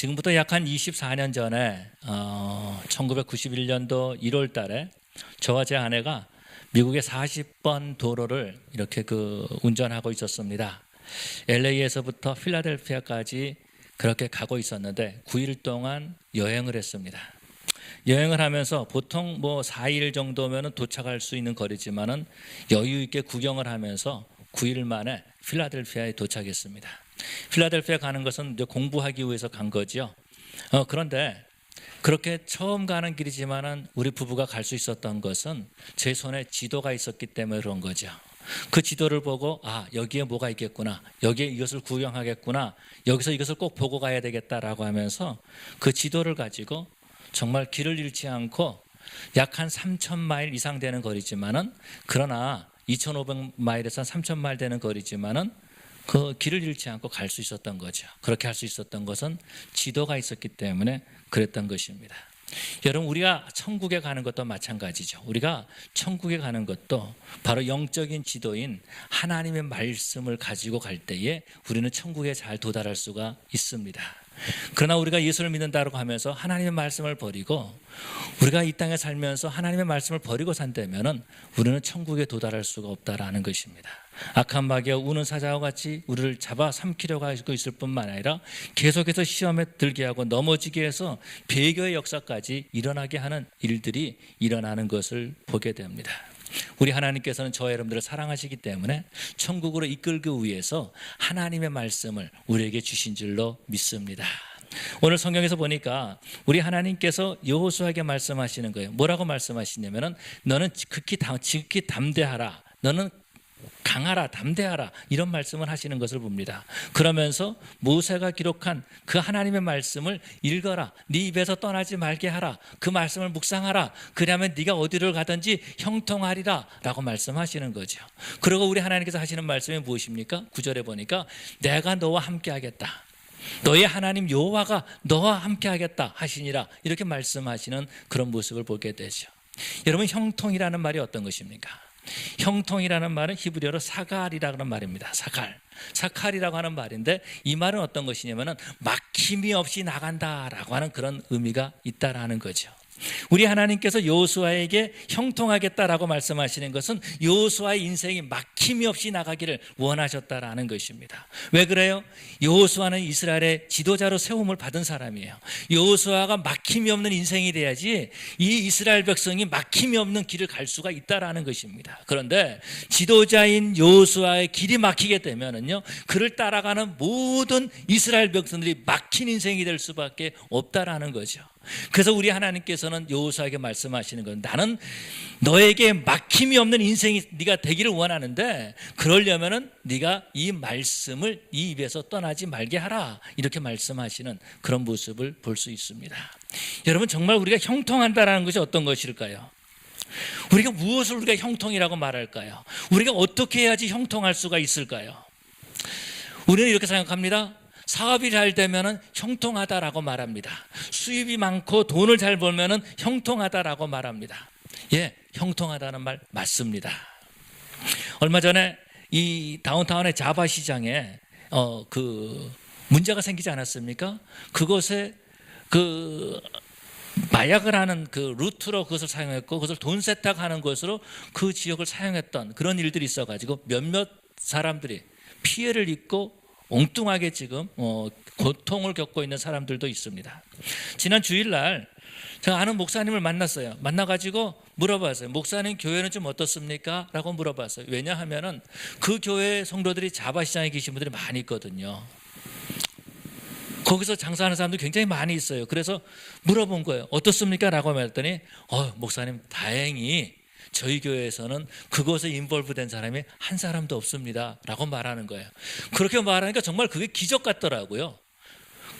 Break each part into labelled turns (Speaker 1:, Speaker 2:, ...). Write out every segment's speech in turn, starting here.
Speaker 1: 지금부터 약 한 24년 전에 1991년도 1월 달에 저와 제 아내가 미국의 40번 도로를 이렇게 운전하고 있었습니다. LA에서부터 필라델피아까지 그렇게 가고 있었는데 9일 동안 여행을 했습니다. 여행을 하면서 보통 4일 정도면 도착할 수 있는 거리지만은 여유 있게 구경을 하면서 9일 만에 필라델피아에 도착했습니다. 필라델피아 가는 것은 이제 공부하기 위해서 간 거죠. 그런데 그렇게 처음 가는 길이지만은 우리 부부가 갈 수 있었던 것은 제 손에 지도가 있었기 때문에 그런 거죠. 그 지도를 보고 여기에 뭐가 있겠구나, 여기에 이것을 구경하겠구나, 여기서 이것을 꼭 보고 가야 되겠다라고 하면서 그 지도를 가지고 정말 길을 잃지 않고 약 한 3,000마일 이상 되는 거리지만은, 그러나 2,500마일에서 3,000마일 되는 거리지만은 그 길을 잃지 않고 갈 수 있었던 거죠. 그렇게 할 수 있었던 것은 지도가 있었기 때문에 그랬던 것입니다. 여러분, 우리가 천국에 가는 것도 마찬가지죠. 우리가 천국에 가는 것도 바로 영적인 지도인 하나님의 말씀을 가지고 갈 때에 우리는 천국에 잘 도달할 수가 있습니다. 그러나 우리가 예수를 믿는다고 하면서 하나님의 말씀을 버리고 우리가 이 땅에 살면서 하나님의 말씀을 버리고 산다면은 우리는 천국에 도달할 수가 없다라는 것입니다. 악한 마귀가 우는 사자와 같이 우리를 잡아 삼키려고 하고 있을 뿐만 아니라 계속해서 시험에 들게 하고 넘어지게 해서 배교의 역사까지 일어나게 하는 일들이 일어나는 것을 보게 됩니다. 우리 하나님께서는 저와 여러분들을 사랑하시기 때문에 천국으로 이끌기 위해서 하나님의 말씀을 우리에게 주신 줄로 믿습니다. 오늘 성경에서 보니까 우리 하나님께서 여호수아에게 말씀하시는 거예요. 뭐라고 말씀하시냐면은 너는 지극히 담대하라, 너는 강하라, 담대하라, 이런 말씀을 하시는 것을 봅니다. 그러면서 모세가 기록한 그 하나님의 말씀을 읽어라, 네 입에서 떠나지 말게 하라, 그 말씀을 묵상하라, 그러면 네가 어디를 가든지 형통하리라 라고 말씀하시는 거죠. 그리고 우리 하나님께서 하시는 말씀이 무엇입니까? 9절에 보니까 내가 너와 함께 하겠다, 너의 하나님 여호와가 너와 함께 하겠다 하시니라, 이렇게 말씀하시는 그런 모습을 보게 되죠. 여러분, 형통이라는 말이 어떤 것입니까? 형통이라는 말은 히브리어로 사갈이라는 말입니다. 사칼이라고 하는 말인데, 이 말은 어떤 것이냐면은 막힘이 없이 나간다라고 하는 그런 의미가 있다라는 거죠. 우리 하나님께서 여호수아에게 형통하겠다라고 말씀하시는 것은 여호수아의 인생이 막힘이 없이 나가기를 원하셨다라는 것입니다. 왜 그래요? 여호수아는 이스라엘의 지도자로 세움을 받은 사람이에요. 여호수아가 막힘이 없는 인생이 돼야지 이 이스라엘 백성이 막힘이 없는 길을 갈 수가 있다라는 것입니다. 그런데 지도자인 여호수아의 길이 막히게 되면은요, 그를 따라가는 모든 이스라엘 백성들이 막힌 인생이 될 수밖에 없다라는 거죠. 그래서 우리 하나님께서는 여호수아에게 말씀하시는 건, 나는 너에게 막힘이 없는 인생이 네가 되기를 원하는데, 그러려면은 네가 이 말씀을 이 입에서 떠나지 말게 하라, 이렇게 말씀하시는 그런 모습을 볼 수 있습니다. 여러분, 정말 우리가 형통한다라는 것이 어떤 것일까요? 우리가 무엇을 우리가 형통이라고 말할까요? 우리가 어떻게 해야지 형통할 수가 있을까요? 우리는 이렇게 생각합니다. 사업이 잘 되면 형통하다라고 말합니다. 수입이 많고 돈을 잘 벌면 형통하다라고 말합니다. 예, 형통하다는 말 맞습니다. 얼마 전에 이 다운타운의 자바 시장에 문제가 생기지 않았습니까? 그곳에 마약을 하는 루트로 그것을 사용했고, 그것을 돈 세탁하는 것으로 그 지역을 사용했던 그런 일들이 있어가지고 몇몇 사람들이 피해를 입고 엉뚱하게 지금 고통을 겪고 있는 사람들도 있습니다. 지난 주일날 제가 아는 목사님을 만났어요. 만나가지고 물어봤어요. 목사님, 교회는 좀 어떻습니까? 라고 물어봤어요. 왜냐하면은 그 교회 성도들이 자바시장에 계신 분들이 많이 있거든요. 거기서 장사하는 사람들이 굉장히 많이 있어요. 그래서 물어본 거예요. 어떻습니까? 라고 말했더니 목사님, 다행히 저희 교회에서는 그것에 인볼브된 사람이 한 사람도 없습니다 라고 말하는 거예요. 그렇게 말하니까 정말 그게 기적 같더라고요.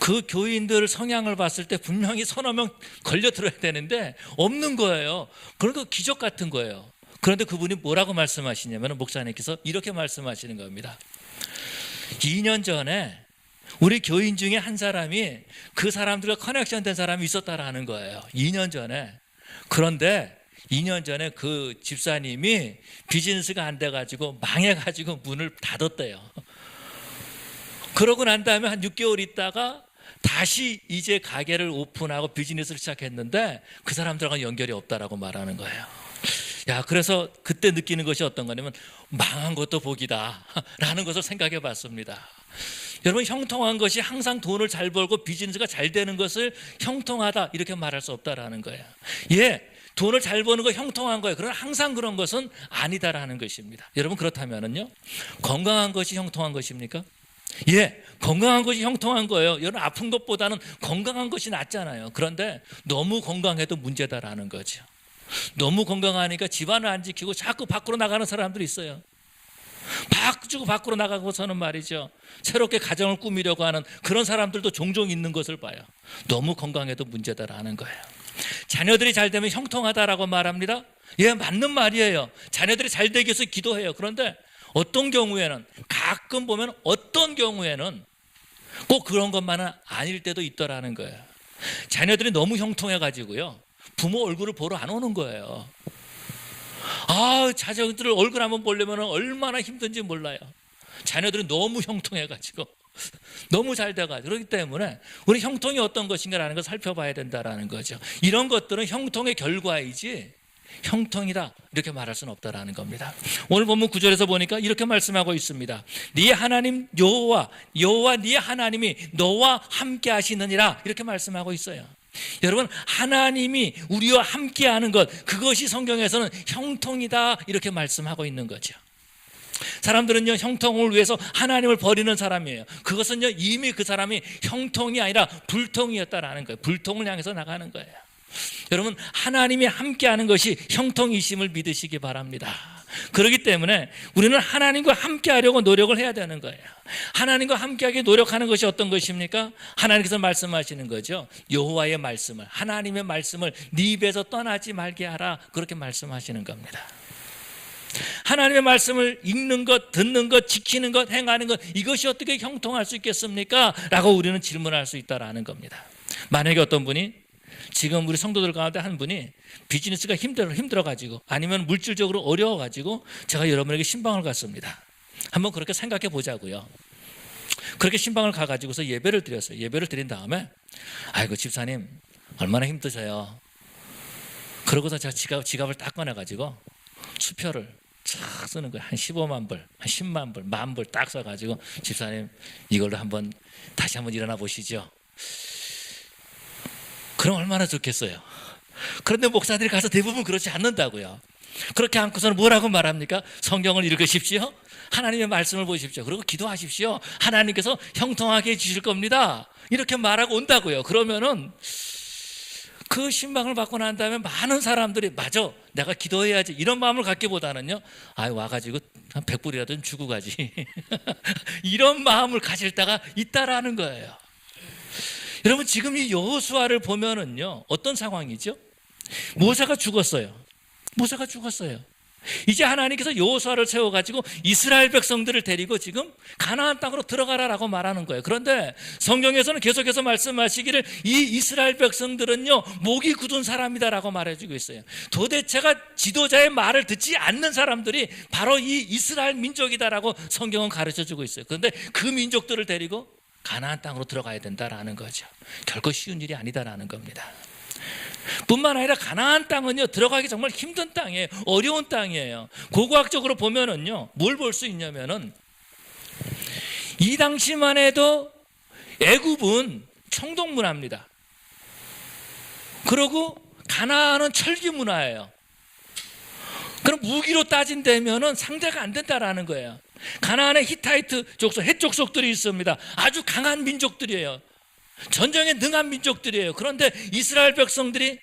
Speaker 1: 그 교인들 성향을 봤을 때 분명히 서너 명 걸려 들어야 되는데 없는 거예요. 그러니까 기적 같은 거예요. 그런데 그분이 뭐라고 말씀하시냐면, 목사님께서 이렇게 말씀하시는 겁니다. 2년 전에 우리 교인 중에 한 사람이 그 사람들과 커넥션 된 사람이 있었다라는 거예요. 2년 전에. 그런데 2년 전에 그 집사님이 비즈니스가 안 돼가지고 망해가지고 문을 닫았대요. 그러고 난 다음에 한 6개월 있다가 다시 이제 가게를 오픈하고 비즈니스를 시작했는데 그 사람들하고는 연결이 없다라고 말하는 거예요. 야, 그래서 그때 느끼는 것이 어떤 거냐면 망한 것도 복이다 라는 것을 생각해 봤습니다. 여러분, 형통한 것이 항상 돈을 잘 벌고 비즈니스가 잘 되는 것을 형통하다 이렇게 말할 수 없다라는 거예요. 예, 돈을 잘 버는 거 형통한 거예요. 그러나 항상 그런 것은 아니다라는 것입니다. 여러분, 그렇다면은요, 건강한 것이 형통한 것입니까? 예, 건강한 것이 형통한 거예요. 여러분, 아픈 것보다는 건강한 것이 낫잖아요. 그런데 너무 건강해도 문제다라는 거죠. 너무 건강하니까 집안을 안 지키고 자꾸 밖으로 나가는 사람들이 있어요. 밖으로 나가고서는 말이죠, 새롭게 가정을 꾸미려고 하는 그런 사람들도 종종 있는 것을 봐요. 너무 건강해도 문제다라는 거예요. 자녀들이 잘 되면 형통하다라고 말합니다. 예, 맞는 말이에요. 자녀들이 잘 되기 위해서 기도해요. 그런데 어떤 경우에는, 가끔 보면 어떤 경우에는 꼭 그런 것만은 아닐 때도 있더라는 거예요. 자녀들이 너무 형통해가지고요, 부모 얼굴을 보러 안 오는 거예요. 자녀들 얼굴 한번 보려면 얼마나 힘든지 몰라요. 자녀들이 너무 형통해가지고 너무 잘 돼가지고. 그렇기 때문에 우리 형통이 어떤 것인가라는 걸 살펴봐야 된다라는 거죠. 이런 것들은 형통의 결과이지 형통이다 이렇게 말할 수는 없다라는 겁니다. 오늘 본문 9절에서 보니까 이렇게 말씀하고 있습니다. 네 하나님 여호와 네 하나님이 너와 함께 하시느니라 이렇게 말씀하고 있어요. 여러분, 하나님이 우리와 함께하는 것, 그것이 성경에서는 형통이다 이렇게 말씀하고 있는 거죠. 사람들은요, 형통을 위해서 하나님을 버리는 사람이에요. 그것은요, 이미 그 사람이 형통이 아니라 불통이었다라는 거예요. 불통을 향해서 나가는 거예요. 여러분, 하나님이 함께하는 것이 형통이심을 믿으시기 바랍니다. 그렇기 때문에 우리는 하나님과 함께하려고 노력을 해야 되는 거예요. 하나님과 함께하기 노력하는 것이 어떤 것입니까? 하나님께서 말씀하시는 거죠. 여호와의 말씀을, 하나님의 말씀을 네 입에서 떠나지 말게 하라 그렇게 말씀하시는 겁니다. 하나님의 말씀을 읽는 것, 듣는 것, 지키는 것, 행하는 것, 이것이 어떻게 형통할 수 있겠습니까? 라고 우리는 질문할 수 있다라는 겁니다. 만약에 어떤 분이, 지금 우리 성도들 가운데 한 분이 비즈니스가 힘들어가지고 아니면 물질적으로 어려워가지고 제가 여러분에게 신방을 갔습니다. 한번 그렇게 생각해 보자고요. 그렇게 신방을 가가지고서 예배를 드렸어요. 예배를 드린 다음에, 아이고 집사님 얼마나 힘드세요. 그러고서 제가 지갑을 딱 꺼내가지고 수표를 쫙 쓰는 거예요. 한 15만 불, 한 10만 불, 10,000불 딱 써가지고, 집사님 이걸로 다시 한번 일어나 보시죠. 그럼 얼마나 좋겠어요. 그런데 목사들이 가서 대부분 그렇지 않는다고요. 그렇게 않고서는 뭐라고 말합니까? 성경을 읽으십시오, 하나님의 말씀을 보십시오, 그리고 기도하십시오, 하나님께서 형통하게 해주실 겁니다 이렇게 말하고 온다고요. 그러면은 그 신방을 받고 난 다음에 많은 사람들이, 맞아, 내가 기도해야지 이런 마음을 갖기보다는요, 와가지고 한 100불이라도 좀 주고 가지 이런 마음을 가질 때가 있다라는 거예요. 여러분, 지금 이 여호수아를 보면은요, 어떤 상황이죠? 모세가 죽었어요. 이제 하나님께서 여호수아를 세워가지고 이스라엘 백성들을 데리고 지금 가나안 땅으로 들어가라라고 말하는 거예요. 그런데 성경에서는 계속해서 말씀하시기를 이 이스라엘 백성들은요, 목이 굳은 사람이다라고 말해주고 있어요. 도대체가 지도자의 말을 듣지 않는 사람들이 바로 이 이스라엘 민족이다라고 성경은 가르쳐주고 있어요. 그런데 그 민족들을 데리고 가나안 땅으로 들어가야 된다라는 거죠. 결코 쉬운 일이 아니다라는 겁니다. 뿐만 아니라 가나안 땅은요, 들어가기 정말 힘든 땅이에요. 어려운 땅이에요. 고고학적으로 보면은요, 뭘 볼 수 있냐면은, 이 당시만 해도 애굽은 청동 문화입니다. 그리고 가나안은 철기 문화예요. 그럼 무기로 따진다면은 상대가 안 된다라는 거예요. 가나안에 히타이트 족속, 헷 족속들이 있습니다. 아주 강한 민족들이에요. 전쟁에 능한 민족들이에요. 그런데 이스라엘 백성들이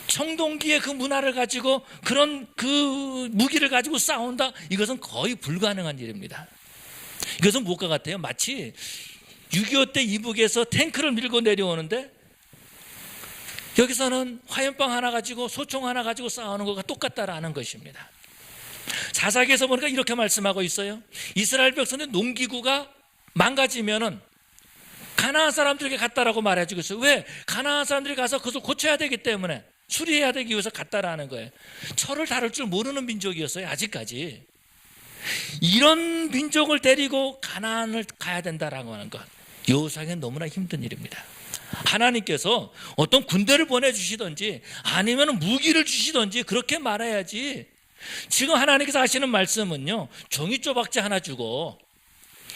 Speaker 1: 청동기의 그 문화를 가지고 그런 그 무기를 가지고 싸운다? 이것은 거의 불가능한 일입니다. 이것은 무엇과 같아요? 마치 6.25 때 이북에서 탱크를 밀고 내려오는데 여기서는 화염병 하나 가지고 소총 하나 가지고 싸우는 것과 똑같다라는 것입니다. 사사기에서 보니까 이렇게 말씀하고 있어요. 이스라엘 백성의 농기구가 망가지면은 가나안 사람들에게 갔다라고 말해주고 있어요. 왜? 가나안 사람들이 가서 그것을 고쳐야 되기 때문에, 수리해야 되기 위해서 갔다라는 거예요. 철을 다룰 줄 모르는 민족이었어요, 아직까지. 이런 민족을 데리고 가나안을 가야 된다라고 하는 것, 여호수아에게는 너무나 힘든 일입니다. 하나님께서 어떤 군대를 보내주시든지 아니면 무기를 주시든지 그렇게 말해야지, 지금 하나님께서 하시는 말씀은요, 종이조각지 하나 주고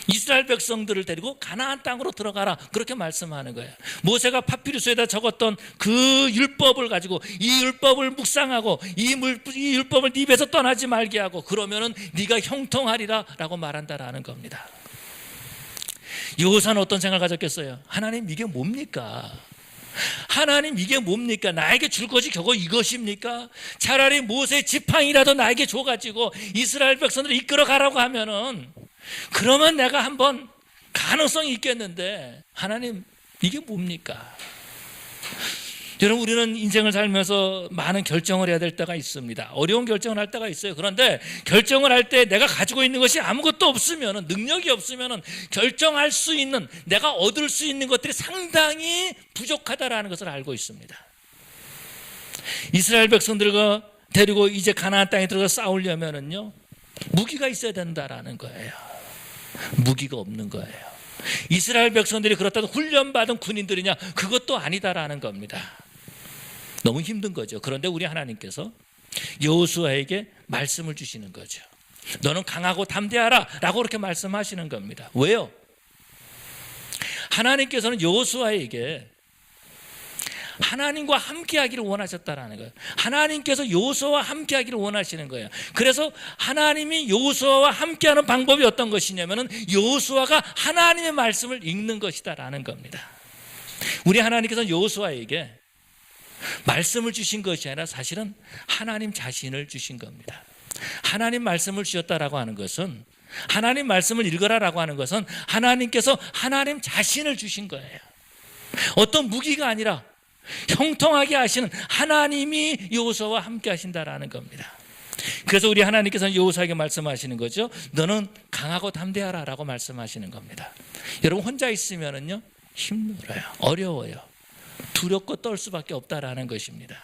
Speaker 1: 이스라엘 백성들을 데리고 가나안 땅으로 들어가라, 그렇게 말씀하는 거예요. 모세가 파피루스에다 적었던 그 율법을 가지고 이 율법을 묵상하고 이 율법을 네 입에서 떠나지 말게 하고 그러면은 네가 형통하리라 라고 말한다라는 겁니다. 여호수아는 어떤 생각을 가졌겠어요? 하나님, 이게 뭡니까? 하나님, 이게 뭡니까? 나에게 줄 것이 겨우 이것입니까? 차라리 모세의 지팡이라도 나에게 줘가지고 이스라엘 백성들을 이끌어 가라고 하면은 그러면 내가 한번 가능성이 있겠는데, 하나님, 이게 뭡니까? 여러분, 우리는 인생을 살면서 많은 결정을 해야 될 때가 있습니다. 어려운 결정을 할 때가 있어요. 그런데 결정을 할 때 내가 가지고 있는 것이 아무것도 없으면, 능력이 없으면 결정할 수 있는, 내가 얻을 수 있는 것들이 상당히 부족하다라는 것을 알고 있습니다. 이스라엘 백성들과 데리고 이제 가나안 땅에 들어가 싸우려면은요, 무기가 있어야 된다라는 거예요. 무기가 없는 거예요. 이스라엘 백성들이 그렇다고 훈련받은 군인들이냐? 그것도 아니다라는 겁니다. 너무 힘든 거죠. 그런데 우리 하나님께서 여호수아에게 말씀을 주시는 거죠. 너는 강하고 담대하라 라고 그렇게 말씀하시는 겁니다. 왜요? 하나님께서는 여호수아에게 하나님과 함께하기를 원하셨다라는 거예요. 하나님께서 여호수아와 함께하기를 원하시는 거예요. 그래서 하나님이 여호수아와 함께하는 방법이 어떤 것이냐면은 여호수아가 하나님의 말씀을 읽는 것이다라는 겁니다. 우리 하나님께서는 여호수아에게 말씀을 주신 것이 아니라 사실은 하나님 자신을 주신 겁니다. 하나님 말씀을 주셨다라고 하는 것은, 하나님 말씀을 읽으라라고 하는 것은 하나님께서 하나님 자신을 주신 거예요. 어떤 무기가 아니라 형통하게 하시는 하나님이 여호수아와 함께 하신다라는 겁니다. 그래서 우리 하나님께서는 여호수아에게 말씀하시는 거죠. 너는 강하고 담대하라 라고 말씀하시는 겁니다. 여러분, 혼자 있으면은요, 힘들어요, 어려워요, 두렵고 떨 수밖에 없다라는 것입니다.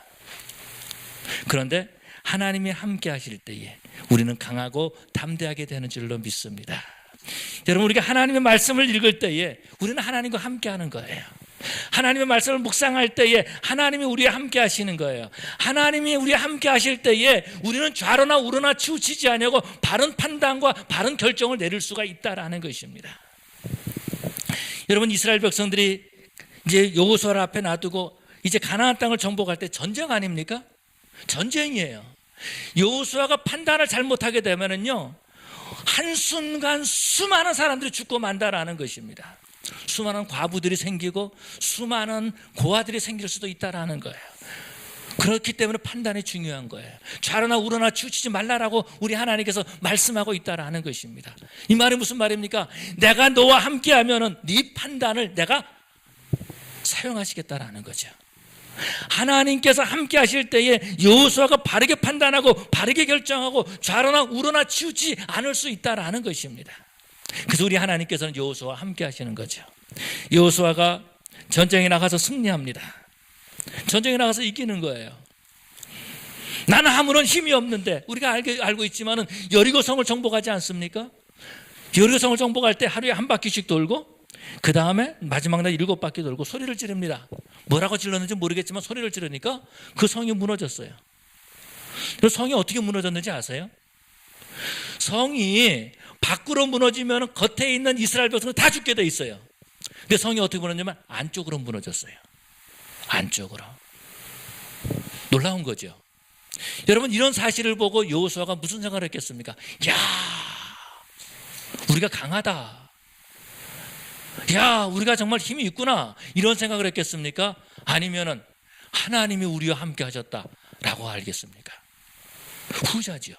Speaker 1: 그런데 하나님이 함께 하실 때에 우리는 강하고 담대하게 되는 줄로 믿습니다. 여러분, 우리가 하나님의 말씀을 읽을 때에 우리는 하나님과 함께 하는 거예요. 하나님의 말씀을 묵상할 때에 하나님이 우리와 함께 하시는 거예요. 하나님이 우리와 함께 하실 때에 우리는 좌로나 우로나 치우치지 아니하고 바른 판단과 바른 결정을 내릴 수가 있다라는 것입니다. 여러분, 이스라엘 백성들이 이제 여호수아를 앞에 놔두고 이제 가나안 땅을 정복할 때 전쟁 아닙니까? 전쟁이에요. 여호수아가 판단을 잘못하게 되면은요, 한순간 수많은 사람들이 죽고 만다라는 것입니다. 수많은 과부들이 생기고 수많은 고아들이 생길 수도 있다라는 거예요. 그렇기 때문에 판단이 중요한 거예요. 좌로나 우로나 치우치지 말라라고 우리 하나님께서 말씀하고 있다라는 것입니다. 이 말이 무슨 말입니까? 내가 너와 함께하면은 네 판단을 내가 사용하시겠다라는 거죠. 하나님께서 함께 하실 때에 여호수아가 바르게 판단하고 바르게 결정하고 좌로나 우로나 치우치지 않을 수 있다라는 것입니다. 그래서 우리 하나님께서는 여호수아와 함께 하시는 거죠. 여호수아가 전쟁에 나가서 승리합니다. 전쟁에 나가서 이기는 거예요. 나는 아무런 힘이 없는데, 우리가 알고 있지만은 여리고성을 정복하지 않습니까? 여리고성을 정복할 때 하루에 한 바퀴씩 돌고 그 다음에 마지막 날 7바퀴 돌고 소리를 지릅니다. 뭐라고 질렀는지 모르겠지만 소리를 지르니까 그 성이 무너졌어요. 그 성이 어떻게 무너졌는지 아세요? 성이 밖으로 무너지면 겉에 있는 이스라엘 백성은 다 죽게 돼 있어요. 근데 성이 어떻게 무너졌냐면 안쪽으로 무너졌어요. 안쪽으로. 놀라운 거죠. 여러분, 이런 사실을 보고 여호수아가 무슨 생각을 했겠습니까? 야, 우리가 강하다. 야, 우리가 정말 힘이 있구나. 이런 생각을 했겠습니까? 아니면은 하나님이 우리와 함께 하셨다라고 알겠습니까? 후자지요.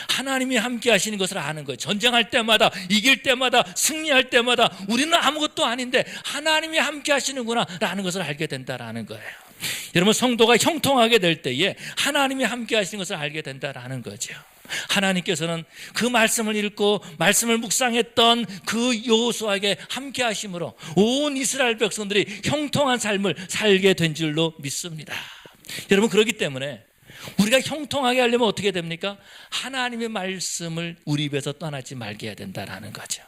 Speaker 1: 하나님이 함께 하시는 것을 아는 거예요. 전쟁할 때마다, 이길 때마다, 승리할 때마다 우리는 아무것도 아닌데 하나님이 함께 하시는구나 라는 것을 알게 된다라는 거예요. 여러분, 성도가 형통하게 될 때에 하나님이 함께 하시는 것을 알게 된다라는 거죠. 하나님께서는 그 말씀을 읽고 말씀을 묵상했던 그 여호수아에게 함께 하심으로 온 이스라엘 백성들이 형통한 삶을 살게 된 줄로 믿습니다. 여러분, 그렇기 때문에 우리가 형통하게 하려면 어떻게 됩니까? 하나님의 말씀을 우리 입에서 떠나지 말게 해야 된다는 거죠.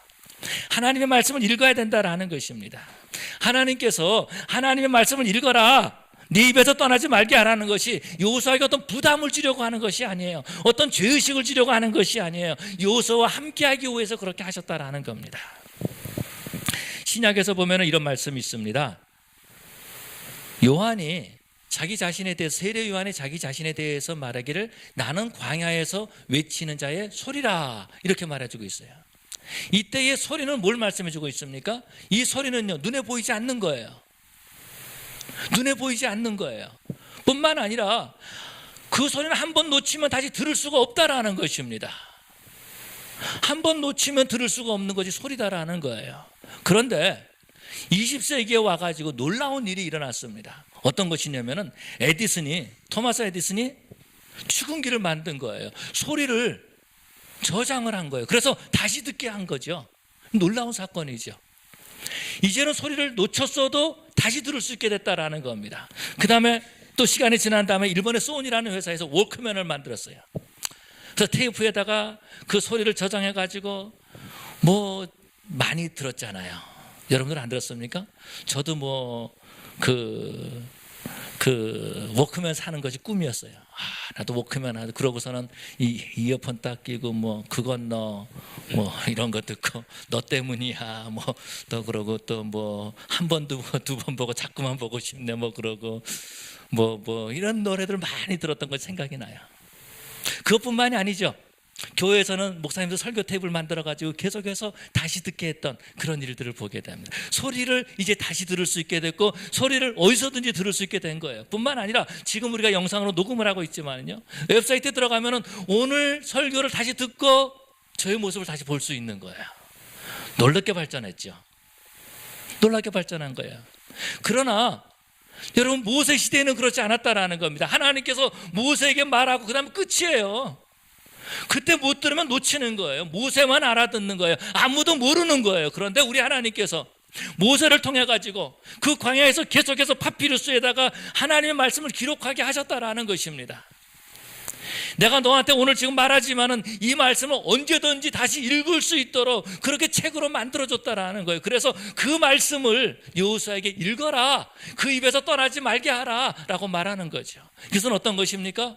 Speaker 1: 하나님의 말씀을 읽어야 된다라는 것입니다. 하나님께서 하나님의 말씀을 읽어라, 네 입에서 떠나지 말게 하라는 것이 여호수아에게 어떤 부담을 주려고 하는 것이 아니에요. 어떤 죄의식을 주려고 하는 것이 아니에요. 여호수아와 함께하기 위해서 그렇게 하셨다라는 겁니다. 신약에서 보면 이런 말씀이 있습니다. 요한이 자기 자신에 대해서, 세례 요한이 자기 자신에 대해서 말하기를 나는 광야에서 외치는 자의 소리라, 이렇게 말해주고 있어요. 이때의 소리는 뭘 말씀해주고 있습니까? 이 소리는요, 눈에 보이지 않는 거예요. 눈에 보이지 않는 거예요. 뿐만 아니라 그 소리는 한 번 놓치면 다시 들을 수가 없다라는 것입니다. 한 번 놓치면 들을 수가 없는 것이 소리다라는 거예요. 그런데 20세기에 와가지고 놀라운 일이 일어났습니다. 어떤 것이냐면은 토마스 에디슨이 축음기를 만든 거예요. 소리를 저장을 한 거예요. 그래서 다시 듣게 한 거죠. 놀라운 사건이죠. 이제는 소리를 놓쳤어도 다시 들을 수 있게 됐다라는 겁니다. 그 다음에 또 시간이 지난 다음에 일본의 소니라는 회사에서 워크맨을 만들었어요. 그래서 테이프에다가 그 소리를 저장해가지고 뭐 많이 들었잖아요. 여러분들 안 들었습니까? 저도 그 워크맨 사는 것이 꿈이었어요. 나도 워크맨 하고, 그러고서는 이 이어폰 딱 끼고 그건 너 이런 거 듣고 너 때문이야 또 그러고 또 한 번 두 번 보고 자꾸만 보고 싶네 그러고 이런 노래들 많이 들었던 것이 생각이 나요. 그것뿐만이 아니죠. 교회에서는 목사님들 설교 테이프를 만들어가지고 계속해서 다시 듣게 했던 그런 일들을 보게 됩니다. 소리를 이제 다시 들을 수 있게 됐고, 소리를 어디서든지 들을 수 있게 된 거예요. 뿐만 아니라 지금 우리가 영상으로 녹음을 하고 있지만요, 웹사이트에 들어가면은 오늘 설교를 다시 듣고 저의 모습을 다시 볼 수 있는 거예요. 놀랍게 발전했죠. 놀랍게 발전한 거예요. 그러나 여러분, 모세 시대에는 그렇지 않았다라는 겁니다. 하나님께서 모세에게 말하고 그 다음 끝이에요. 그때 못 들으면 놓치는 거예요. 모세만 알아듣는 거예요. 아무도 모르는 거예요. 그런데 우리 하나님께서 모세를 통해 가지고 그 광야에서 계속해서 파피루스에다가 하나님의 말씀을 기록하게 하셨다라는 것입니다. 내가 너한테 오늘 지금 말하지만은 이 말씀을 언제든지 다시 읽을 수 있도록 그렇게 책으로 만들어줬다라는 거예요. 그래서 그 말씀을 여호수아에게 읽어라, 그 입에서 떠나지 말게 하라 라고 말하는 거죠. 이것은 어떤 것입니까?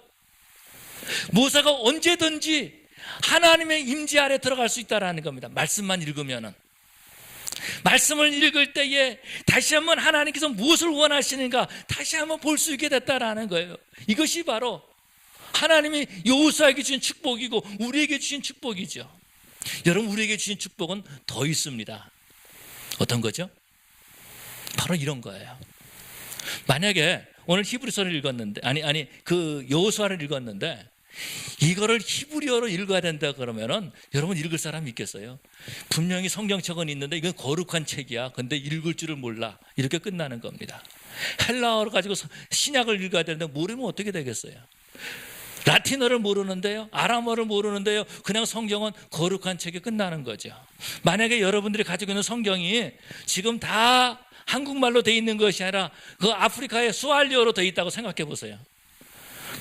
Speaker 1: 모세가 언제든지 하나님의 임재 아래 들어갈 수 있다라는 겁니다. 말씀만 읽으면은. 말씀을 읽을 때에 다시 한번 하나님께서 무엇을 원하시는가 다시 한번 볼 수 있게 됐다라는 거예요. 이것이 바로 하나님이 여호수아에게 주신 축복이고 우리에게 주신 축복이죠. 여러분, 우리에게 주신 축복은 더 있습니다. 어떤 거죠? 바로 이런 거예요. 만약에 오늘 히브리서를 읽었는데, 그 여호수아를 읽었는데 이거를 히브리어로 읽어야 된다 그러면은 여러분, 읽을 사람이 있겠어요? 분명히 성경책은 있는데 이건 거룩한 책이야. 근데 읽을 줄을 몰라. 이렇게 끝나는 겁니다. 헬라어를 가지고 신약을 읽어야 되는데 모르면 어떻게 되겠어요? 라틴어를 모르는데요, 아람어를 모르는데요, 그냥 성경은 거룩한 책이 끝나는 거죠. 만약에 여러분들이 가지고 있는 성경이 지금 다 한국말로 돼 있는 것이 아니라 그 아프리카의 수알리어로 돼 있다고 생각해 보세요.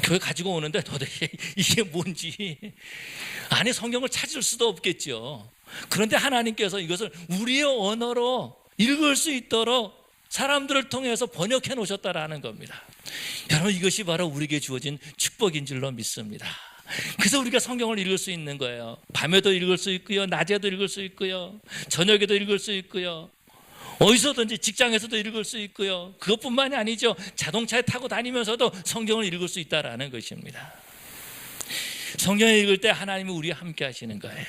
Speaker 1: 교회 가지고 오는데 도대체 이게 뭔지 안에 성경을 찾을 수도 없겠죠. 그런데 하나님께서 이것을 우리의 언어로 읽을 수 있도록 사람들을 통해서 번역해 놓으셨다라는 겁니다. 여러분, 이것이 바로 우리에게 주어진 축복인 줄로 믿습니다. 그래서 우리가 성경을 읽을 수 있는 거예요. 밤에도 읽을 수 있고요, 낮에도 읽을 수 있고요, 저녁에도 읽을 수 있고요, 어디서든지 직장에서도 읽을 수 있고요. 그것뿐만이 아니죠. 자동차에 타고 다니면서도 성경을 읽을 수 있다라는 것입니다. 성경을 읽을 때 하나님이 우리와 함께 하시는 거예요.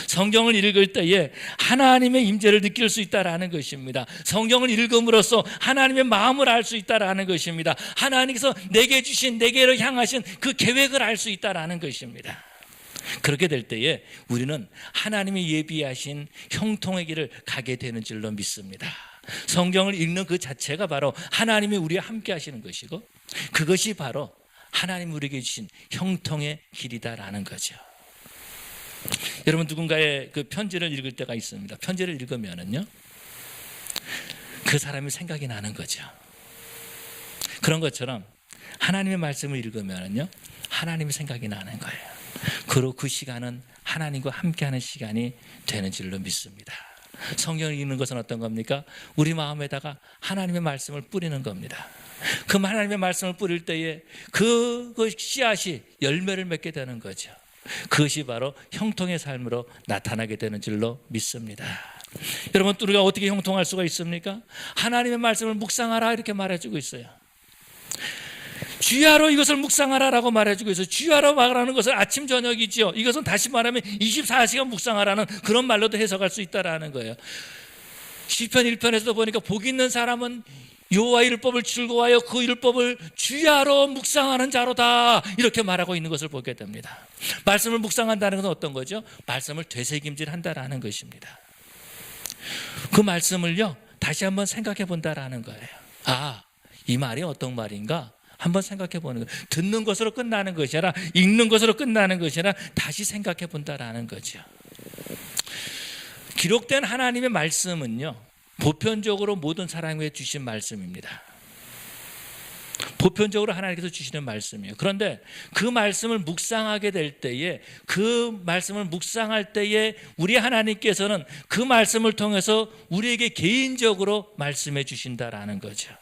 Speaker 1: 성경을 읽을 때에 하나님의 임재를 느낄 수 있다라는 것입니다. 성경을 읽음으로써 하나님의 마음을 알 수 있다라는 것입니다. 하나님께서 내게로 향하신 그 계획을 알 수 있다라는 것입니다. 그렇게 될 때에 우리는 하나님이 예비하신 형통의 길을 가게 되는 줄로 믿습니다. 성경을 읽는 그 자체가 바로 하나님이 우리와 함께 하시는 것이고, 그것이 바로 하나님 우리에게 주신 형통의 길이다라는 거죠. 여러분, 누군가의 그 편지를 읽을 때가 있습니다. 편지를 읽으면은요, 그 사람이 생각이 나는 거죠. 그런 것처럼 하나님의 말씀을 읽으면은요, 하나님이 생각이 나는 거예요. 그리고 그 시간은 하나님과 함께하는 시간이 되는 줄로 믿습니다. 성경을 읽는 것은 어떤 겁니까? 우리 마음에다가 하나님의 말씀을 뿌리는 겁니다. 그 하나님의 말씀을 뿌릴 때에 그 씨앗이 열매를 맺게 되는 거죠. 그것이 바로 형통의 삶으로 나타나게 되는 줄로 믿습니다. 여러분, 우리가 어떻게 형통할 수가 있습니까? 하나님의 말씀을 묵상하라 이렇게 말해주고 있어요. 주야로 이것을 묵상하라라고 말해주고 있어요. 주야로 말하는 것은 아침 저녁이죠. 이것은 다시 말하면 24시간 묵상하라는 그런 말로도 해석할 수 있다라는 거예요. 시편 1편에서도 보니까 복 있는 사람은 여호와의 율법을 즐거워하여 그 율법을 주야로 묵상하는 자로다 이렇게 말하고 있는 것을 보게 됩니다. 말씀을 묵상한다는 것은 어떤 거죠? 말씀을 되새김질한다라는 것입니다. 그 말씀을요 다시 한번 생각해 본다라는 거예요. 아, 이 말이 어떤 말인가? 한번 생각해 보는 거예요. 듣는 것으로 끝나는 것이 아니라 읽는 것으로 끝나는 것이 아니라 다시 생각해 본다라는 거죠. 기록된 하나님의 말씀은요 보편적으로 모든 사람에게 주신 말씀입니다. 보편적으로 하나님께서 주시는 말씀이에요. 그런데 그 말씀을 묵상하게 될 때에 그 말씀을 묵상할 때에 우리 하나님께서는 그 말씀을 통해서 우리에게 개인적으로 말씀해 주신다라는 거죠.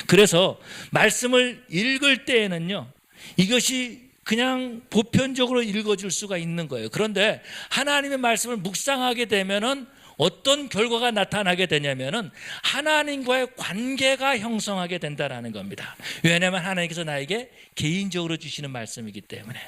Speaker 1: 그래서 말씀을 읽을 때에는요 이것이 그냥 보편적으로 읽어줄 수가 있는 거예요. 그런데 하나님의 말씀을 묵상하게 되면은 어떤 결과가 나타나게 되냐면은 하나님과의 관계가 형성하게 된다라는 겁니다. 왜냐하면 하나님께서 나에게 개인적으로 주시는 말씀이기 때문에.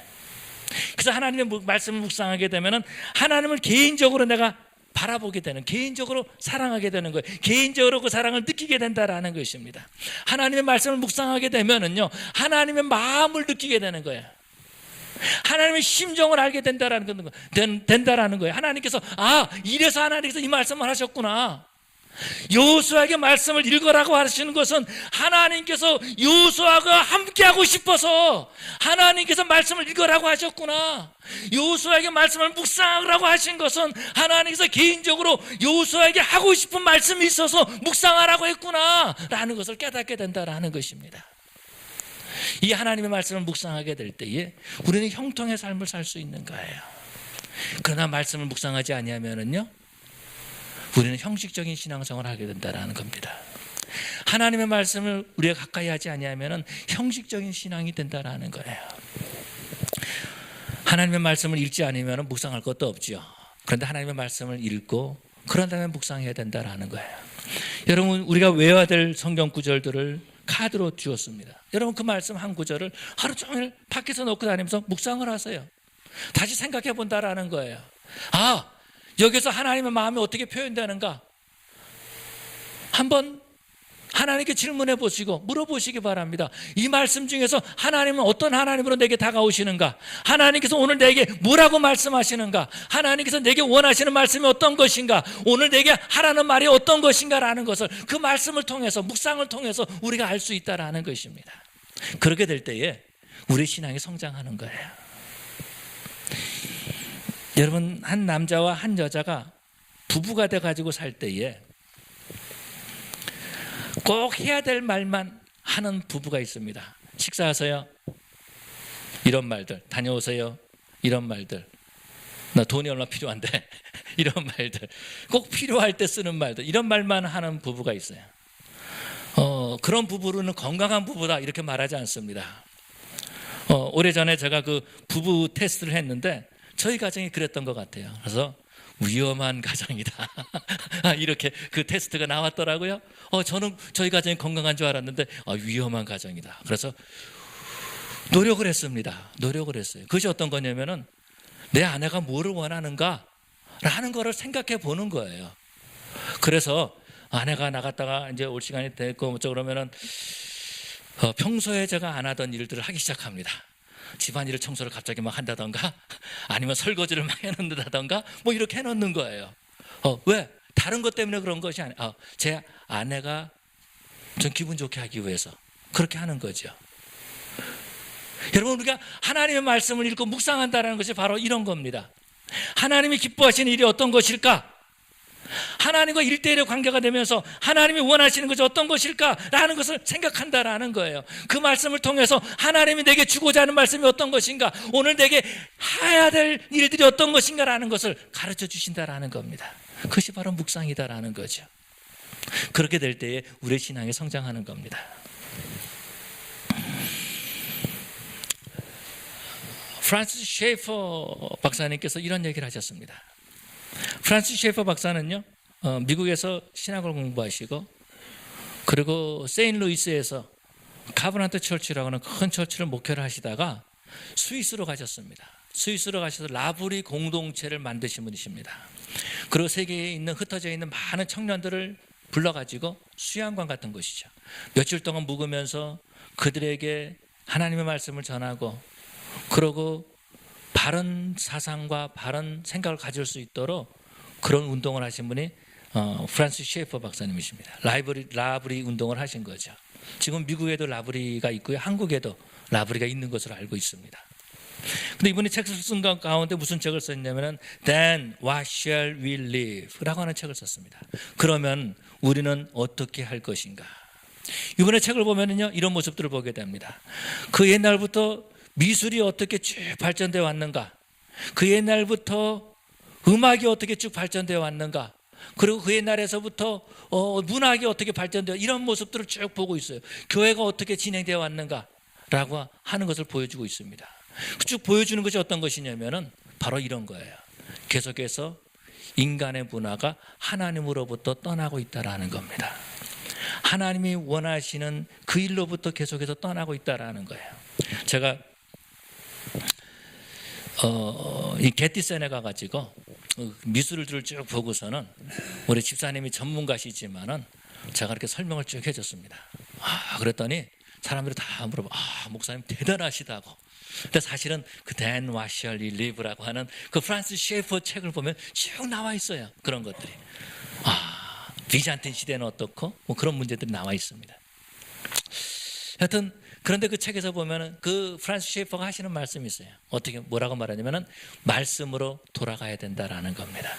Speaker 1: 그래서 하나님의 말씀을 묵상하게 되면은 하나님을 개인적으로 내가 바라보게 되는, 개인적으로 사랑하게 되는 거예요. 개인적으로 그 사랑을 느끼게 된다라는 것입니다. 하나님의 말씀을 묵상하게 되면은요 하나님의 마음을 느끼게 되는 거예요. 하나님의 심정을 알게 된다라는 거예요. 하나님께서 이래서 하나님께서 이 말씀을 하셨구나. 여호수아에게 말씀을 읽으라고 하시는 것은 하나님께서 여호수아가 함께하고 싶어서 하나님께서 말씀을 읽으라고 하셨구나. 여호수아에게 말씀을 묵상하라고 하신 것은 하나님께서 개인적으로 여호수아에게 하고 싶은 말씀이 있어서 묵상하라고 했구나 라는 것을 깨닫게 된다라는 것입니다. 이 하나님의 말씀을 묵상하게 될 때에 우리는 형통의 삶을 살 수 있는 거예요. 그러나 말씀을 묵상하지 아니하면은요 우리는 형식적인 신앙생활을 하게 된다는 겁니다. 하나님의 말씀을 우리가 가까이 하지 아니하면은 형식적인 신앙이 된다는 거예요. 하나님의 말씀을 읽지 않으면 묵상할 것도 없죠. 그런데 하나님의 말씀을 읽고 그런 다음에 묵상해야 된다는 거예요. 여러분, 우리가 외워야 될 성경 구절들을 카드로 주었습니다. 여러분, 그 말씀 한 구절을 하루 종일 밖에서 놓고 다니면서 묵상을 하세요. 다시 생각해 본다라는 거예요. 여기서 하나님의 마음이 어떻게 표현되는가? 한번 하나님께 질문해 보시고 물어보시기 바랍니다. 이 말씀 중에서 하나님은 어떤 하나님으로 내게 다가오시는가? 하나님께서 오늘 내게 뭐라고 말씀하시는가? 하나님께서 내게 원하시는 말씀이 어떤 것인가? 오늘 내게 하라는 말이 어떤 것인가? 라는 것을 그 말씀을 통해서, 묵상을 통해서 우리가 알 수 있다라는 것입니다. 그렇게 될 때에 우리 신앙이 성장하는 거예요. 여러분, 한 남자와 한 여자가 부부가 돼가지고 살 때에 꼭 해야 될 말만 하는 부부가 있습니다. 식사하세요, 이런 말들. 다녀오세요, 이런 말들. 나 돈이 얼마 필요한데 이런 말들. 꼭 필요할 때 쓰는 말들. 이런 말만 하는 부부가 있어요. 그런 부부로는 건강한 부부다 이렇게 말하지 않습니다. 오래전에 제가 그 부부 테스트를 했는데 저희 가정이 그랬던 것 같아요. 그래서 위험한 가정이다 이렇게 그 테스트가 나왔더라고요. 저는 저희 가정이 건강한 줄 알았는데 위험한 가정이다. 그래서 노력을 했습니다. 노력을 했어요. 그것이 어떤 거냐면은 내 아내가 뭐를 원하는가 라는 거를 생각해 보는 거예요. 그래서 아내가 나갔다가 이제 올 시간이 됐고 그러면은 평소에 제가 안 하던 일들을 하기 시작합니다. 집안일을 청소를 갑자기 막 한다던가 아니면 설거지를 막 해놓는다던가 뭐 이렇게 해놓는 거예요. 왜? 다른 것 때문에 그런 것이 아니에요. 제 아내가 좀 기분 좋게 하기 위해서 그렇게 하는 거죠. 여러분, 우리가 하나님의 말씀을 읽고 묵상한다는 것이 바로 이런 겁니다. 하나님이 기뻐하시는 일이 어떤 것일까? 하나님과 1대1의 관계가 되면서 하나님이 원하시는 것이 어떤 것일까라는 것을 생각한다라는 거예요. 그 말씀을 통해서 하나님이 내게 주고자 하는 말씀이 어떤 것인가, 오늘 내게 해야 될 일들이 어떤 것인가라는 것을 가르쳐 주신다라는 겁니다. 그것이 바로 묵상이다라는 거죠. 그렇게 될 때에 우리의 신앙이 성장하는 겁니다. 프란시스 셰이퍼 박사님께서 이런 얘기를 하셨습니다. 프란시스 셰이퍼 박사는요, 미국에서 신학을 공부하시고, 그리고 세인루이스에서 카브란트 처치라고 하는 큰 처치를 목회를 하시다가 스위스로 가셨습니다. 스위스로 가셔서 라브리 공동체를 만드신 분이십니다. 그리고 세계에 있는 흩어져 있는 많은 청년들을 불러가지고 수양관 같은 곳이죠. 며칠 동안 묵으면서 그들에게 하나님의 말씀을 전하고, 그러고 바른 사상과 바른 생각을 가질 수 있도록 그런 운동을 하신 분이 프란시스 셰이퍼 박사님이십니다. 라브리 운동을 하신 거죠. 지금 미국에도 라브리가 있고요, 한국에도 라브리가 있는 것으로 알고 있습니다. 근데 이분이 책을 쓴 가운데 무슨 책을 썼냐면은 Then what shall we live? 라고 하는 책을 썼습니다. 그러면 우리는 어떻게 할 것인가? 이번에 책을 보면은요, 이런 모습들을 보게 됩니다. 그 옛날부터 미술이 어떻게 쭉 발전되어 왔는가, 그 옛날부터 음악이 어떻게 쭉 발전되어 왔는가, 그리고 그 옛날에서부터 문학이 어떻게 발전되어, 이런 모습들을 쭉 보고 있어요. 교회가 어떻게 진행되어 왔는가라고 하는 것을 보여주고 있습니다. 쭉 보여주는 것이 어떤 것이냐면은 바로 이런 거예요. 계속해서 인간의 문화가 하나님으로부터 떠나고 있다라는 겁니다. 하나님이 원하시는 그 일로부터 계속해서 떠나고 있다라는 거예요. 제가 이 게티센에 가가지고 미술들을 쭉 보고서는, 우리 집사님이 전문가시지만은 제가 이렇게 설명을 쭉 해줬습니다. 그랬더니 사람들이 다 물어봐, 목사님 대단하시다고. 근데 사실은 그 Dan What Shall We Live라고 하는 그 프란시스 셰이퍼 책을 보면 쭉 나와 있어요. 그런 것들이. 비잔틴 시대는 어떻고, 뭐 그런 문제들이 나와 있습니다. 하여튼 그런데 그 책에서 보면은 그 프란시스 셰이퍼가 하시는 말씀이 있어요. 어떻게, 뭐라고 말하냐면은 말씀으로 돌아가야 된다라는 겁니다.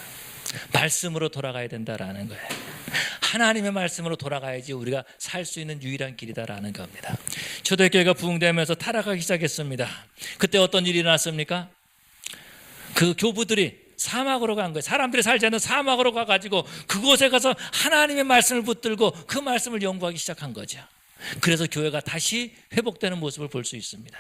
Speaker 1: 말씀으로 돌아가야 된다라는 거예요. 하나님의 말씀으로 돌아가야지 우리가 살 수 있는 유일한 길이다라는 겁니다. 초대교회가 부흥되면서 타락하기 시작했습니다. 그때 어떤 일이 일어났습니까? 그 교부들이 사막으로 간 거예요. 사람들이 살지 않는 사막으로 가가지고 그곳에 가서 하나님의 말씀을 붙들고 그 말씀을 연구하기 시작한 거죠. 그래서 교회가 다시 회복되는 모습을 볼 수 있습니다.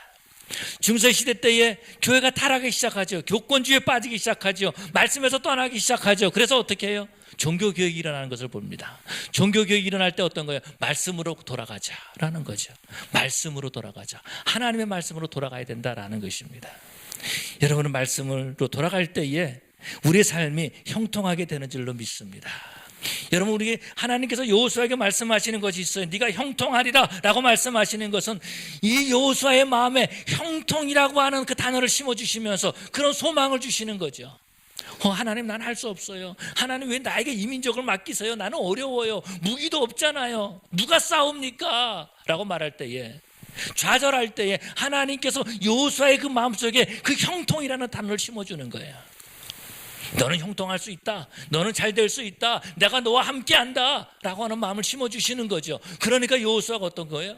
Speaker 1: 중세시대 때에 교회가 타락하기 시작하죠. 교권주의에 빠지기 시작하죠. 말씀에서 떠나기 시작하죠. 그래서 어떻게 해요? 종교개혁이 일어나는 것을 봅니다. 종교개혁이 일어날 때 어떤 거예요? 말씀으로 돌아가자라는 거죠. 말씀으로 돌아가자. 하나님의 말씀으로 돌아가야 된다라는 것입니다. 여러분은 말씀으로 돌아갈 때에 우리의 삶이 형통하게 되는 줄로 믿습니다. 여러분, 우리 하나님께서 여호수아에게 말씀하시는 것이 있어요. 네가 형통하리라 라고 말씀하시는 것은 이 여호수아의 마음에 형통이라고 하는 그 단어를 심어주시면서 그런 소망을 주시는 거죠. 하나님, 난 할 수 없어요. 하나님, 왜 나에게 이민족을 맡기세요? 나는 어려워요. 무기도 없잖아요. 누가 싸웁니까? 라고 말할 때에, 좌절할 때에 하나님께서 여호수아의 그 마음속에 그 형통이라는 단어를 심어주는 거예요. 너는 형통할 수 있다. 너는 잘 될 수 있다. 내가 너와 함께한다 라고 하는 마음을 심어주시는 거죠. 그러니까 여호수아가 어떤 거예요?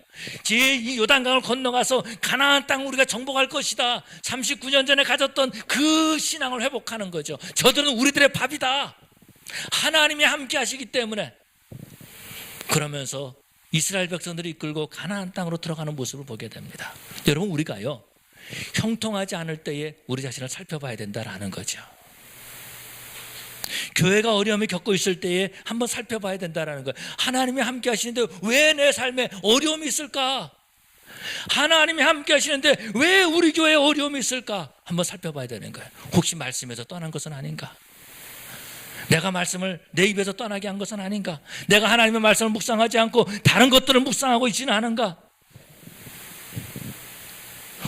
Speaker 1: 이 요단강을 건너가서 가나안 땅 우리가 정복할 것이다. 39년 전에 가졌던 그 신앙을 회복하는 거죠. 저들은 우리들의 밥이다. 하나님이 함께 하시기 때문에. 그러면서 이스라엘 백성들이 이끌고 가나안 땅으로 들어가는 모습을 보게 됩니다. 여러분, 우리가요, 형통하지 않을 때에 우리 자신을 살펴봐야 된다라는 거죠. 교회가 어려움을 겪고 있을 때에 한번 살펴봐야 된다는 거예요. 하나님이 함께 하시는데 왜 내 삶에 어려움이 있을까? 하나님이 함께 하시는데 왜 우리 교회에 어려움이 있을까? 한번 살펴봐야 되는 거예요. 혹시 말씀에서 떠난 것은 아닌가? 내가 말씀을 내 입에서 떠나게 한 것은 아닌가? 내가 하나님의 말씀을 묵상하지 않고 다른 것들을 묵상하고 있지는 않은가?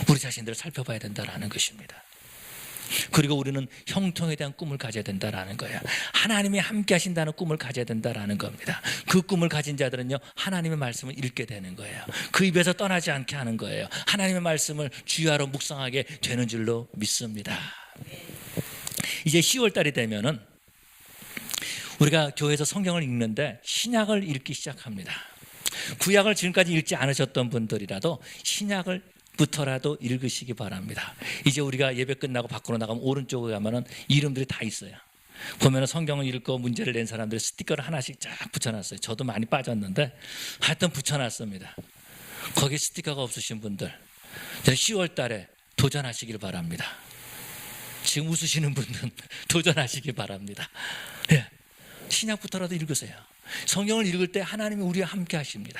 Speaker 1: 우리 자신들을 살펴봐야 된다는 것입니다. 그리고 우리는 형통에 대한 꿈을 가져야 된다는 거예요. 하나님이 함께 하신다는 꿈을 가져야 된다는 겁니다. 그 꿈을 가진 자들은요, 하나님의 말씀을 읽게 되는 거예요. 그 입에서 떠나지 않게 하는 거예요. 하나님의 말씀을 주야로 묵상하게 되는 줄로 믿습니다. 이제 10월 달이 되면은 우리가 교회에서 성경을 읽는데 신약을 읽기 시작합니다. 구약을 지금까지 읽지 않으셨던 분들이라도 신약을 부터라도 읽으시기 바랍니다. 이제 우리가 예배 끝나고 밖으로 나가면 오른쪽에 가면은 이름들이 다 있어요. 보면은 성경을 읽고 문제를 낸 사람들이 스티커를 하나씩 쫙 붙여놨어요. 저도 많이 빠졌는데 하여튼 붙여놨습니다. 거기 스티커가 없으신 분들 10월 달에 도전하시길 바랍니다. 지금 웃으시는 분들은 도전하시기 바랍니다. 예. 신약부터라도 읽으세요. 성경을 읽을 때 하나님이 우리와 함께 하십니다.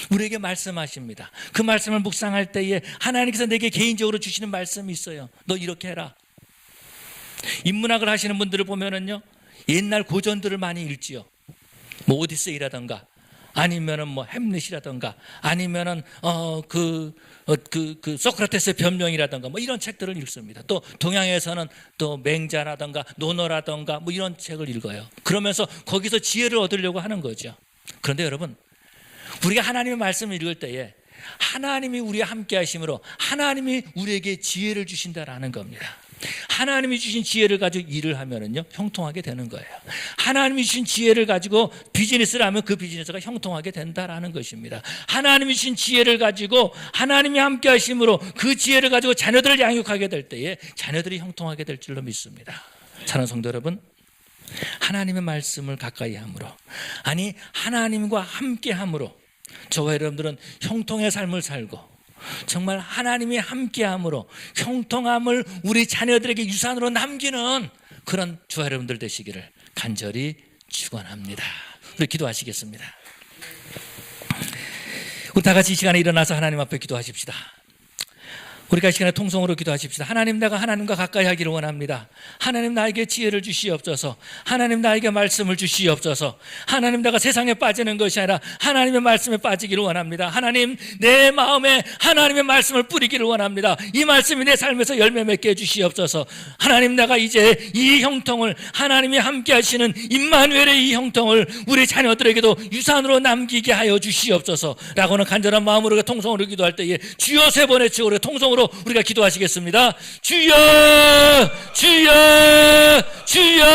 Speaker 1: 우리에게 말씀하십니다. 그 말씀을 묵상할 때에 하나님께서 내게 개인적으로 주시는 말씀이 있어요. 너 이렇게 해라. 인문학을 하시는 분들을 보면은요, 옛날 고전들을 많이 읽지요. 뭐 오디세이라든가 아니면은 뭐 햄릿이라든가 아니면은 소크라테스의 변명이라든가 뭐 이런 책들을 읽습니다. 또 동양에서는 또 맹자라든가 논어라든가 뭐 이런 책을 읽어요. 그러면서 거기서 지혜를 얻으려고 하는 거죠. 그런데 여러분, 우리가 하나님의 말씀을 읽을 때에 하나님이 우리와 함께 하심으로 하나님이 우리에게 지혜를 주신다라는 겁니다. 하나님이 주신 지혜를 가지고 일을 하면은요, 형통하게 되는 거예요. 하나님이 주신 지혜를 가지고 비즈니스를 하면 그 비즈니스가 형통하게 된다라는 것입니다. 하나님이 주신 지혜를 가지고 하나님이 함께 하심으로 그 지혜를 가지고 자녀들을 양육하게 될 때에 자녀들이 형통하게 될 줄로 믿습니다. 사랑하는 성도 여러분, 하나님의 말씀을 가까이 함으로, 아니 하나님과 함께 함으로 저와 여러분들은 형통의 삶을 살고 정말 하나님이 함께함으로 형통함을 우리 자녀들에게 유산으로 남기는 그런 저와 여러분들 되시기를 간절히 축원합니다. 우리 기도하시겠습니다. 우리 다 같이 이 시간에 일어나서 하나님 앞에 기도하십시다. 우리가 이 시간에 통성으로 기도하십시다. 하나님, 내가 하나님과 가까이 하기를 원합니다. 하나님, 나에게 지혜를 주시옵소서. 하나님, 나에게 말씀을 주시옵소서. 하나님, 내가 세상에 빠지는 것이 아니라 하나님의 말씀에 빠지기를 원합니다. 하나님, 내 마음에 하나님의 말씀을 뿌리기를 원합니다. 이 말씀이 내 삶에서 열매 맺게 해주시옵소서. 하나님, 내가 이제 이 형통을, 하나님이 함께 하시는 임마누엘의 이 형통을 우리 자녀들에게도 유산으로 남기게 하여 주시옵소서 라고는 간절한 마음으로 통성으로 기도할 때에 주여 세 번의 치고로 통성으로 우리가 기도하시겠습니다. 주여, 주여, 주여.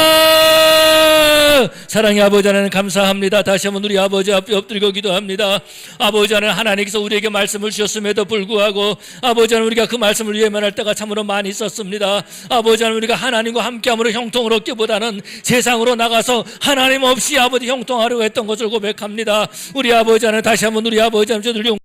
Speaker 1: 사랑의 아버지 하나님, 감사합니다. 다시 한번 우리 아버지 앞에 엎드리고 기도합니다. 아버지 하나님, 하나님께서 우리에게 말씀을 주셨음에도 불구하고 아버지 하나님, 우리가 그 말씀을 외면할 때가 참으로 많이 있었습니다. 아버지 하나님, 우리가 하나님과 함께함으로 형통을 얻기보다는 세상으로 나가서 하나님 없이 아버지 형통하려고 했던 것을 고백합니다. 우리 아버지 하나님, 다시 한번 우리 아버지 하나님, 저들